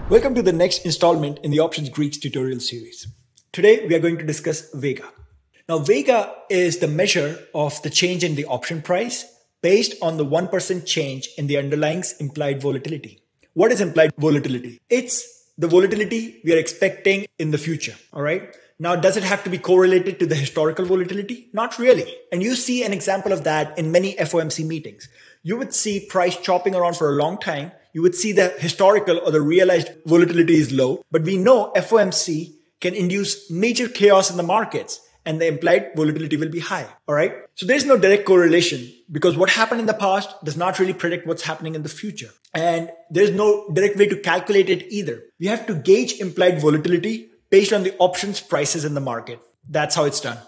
Welcome to the next installment in the Options Greeks tutorial series. Today we are going to discuss Vega. Now Vega is the measure of the change in the option price based on the 1% change in the underlying implied volatility. What is implied volatility? It's the volatility we are expecting in the future, all right? Now, does it have to be correlated to the historical volatility? Not really. And you see an example of that in many FOMC meetings. You would see price chopping around for a long time. You would see the historical or the realized volatility is low. But we know FOMC can induce major chaos in the markets and the implied volatility will be high. All right. So there's no direct correlation because what happened in the past does not really predict what's happening in the future. And there's no direct way to calculate it either. We have to gauge implied volatility based on the options prices in the market. That's how it's done.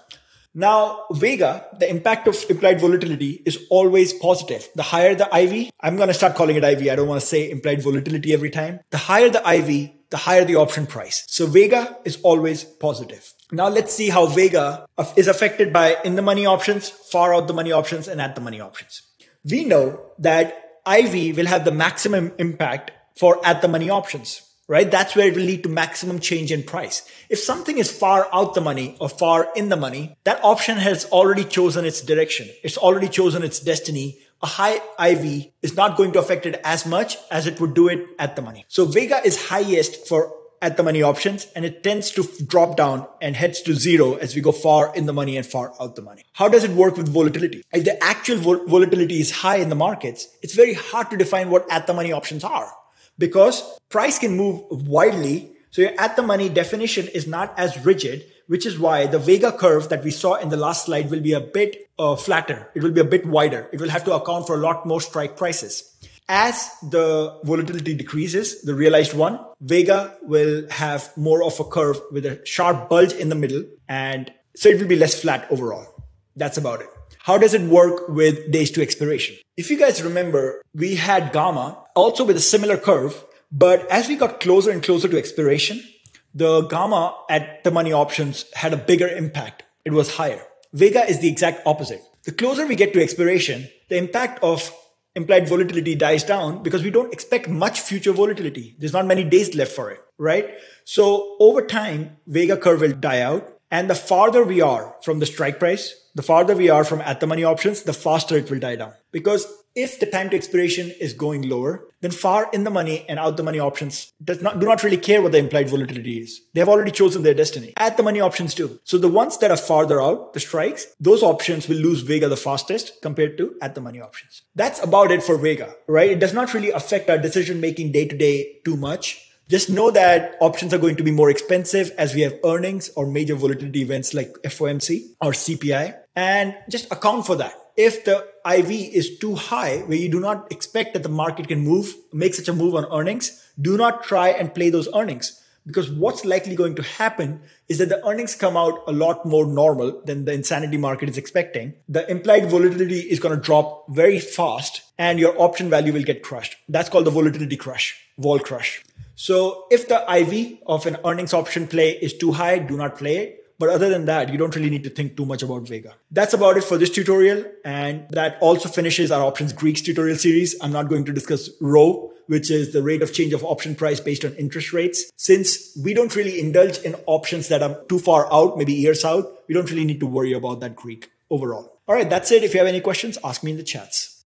Now, Vega, the impact of implied volatility is always positive. The higher the IV, I'm going to start calling it IV. I don't want to say implied volatility every time. The higher the IV, the higher the option price. So Vega is always positive. Now let's see how Vega is affected by in the money options, far out the money options, and at the money options. We know that IV will have the maximum impact for at the money options. Right? That's where it will lead to maximum change in price. If something is far out the money or far in the money, that option has already chosen its direction. It's already chosen its destiny. A high IV is not going to affect it as much as it would do it at the money. So Vega is highest for at the money options and it tends to drop down and heads to zero as we go far in the money and far out the money. How does it work with volatility? If the actual volatility is high in the markets, it's very hard to define what at the money options are. Because price can move widely, so your at the money definition is not as rigid, which is why the Vega curve that we saw in the last slide will be a bit flatter. It will be a bit wider. It will have to account for a lot more strike prices. As the volatility decreases, the realized one, Vega will have more of a curve with a sharp bulge in the middle, and so it will be less flat overall. That's about it. How does it work with days to expiration? If you guys remember, we had Gamma also with a similar curve, but as we got closer and closer to expiration, the Gamma at the money options had a bigger impact. It was higher. Vega is the exact opposite. The closer we get to expiration, the impact of implied volatility dies down because we don't expect much future volatility. There's not many days left for it, right? So over time, Vega curve will die out. And the farther we are from the strike price, the farther we are from at the money options, the faster it will die down. Because if the time to expiration is going lower, then far in the money and out the money options do not really care what the implied volatility is. They have already chosen their destiny. At the money options too. So the ones that are farther out, the strikes, those options will lose Vega the fastest compared to at the money options. That's about it for Vega, right? It does not really affect our decision making day to day too much. Just know that options are going to be more expensive as we have earnings or major volatility events like FOMC or CPI. And just account for that. If the IV is too high, where you do not expect that the market can make such a move on earnings, do not try and play those earnings. Because what's likely going to happen is that the earnings come out a lot more normal than the insanity market is expecting. The implied volatility is going to drop very fast and your option value will get crushed. That's called the volatility crush, vol crush. So if the IV of an earnings option play is too high, do not play it. But other than that, you don't really need to think too much about Vega. That's about it for this tutorial. And that also finishes our Options Greeks tutorial series. I'm not going to discuss Rho, which is the rate of change of option price based on interest rates. Since we don't really indulge in options that are too far out, maybe years out, we don't really need to worry about that Greek overall. All right, that's it. If you have any questions, ask me in the chats.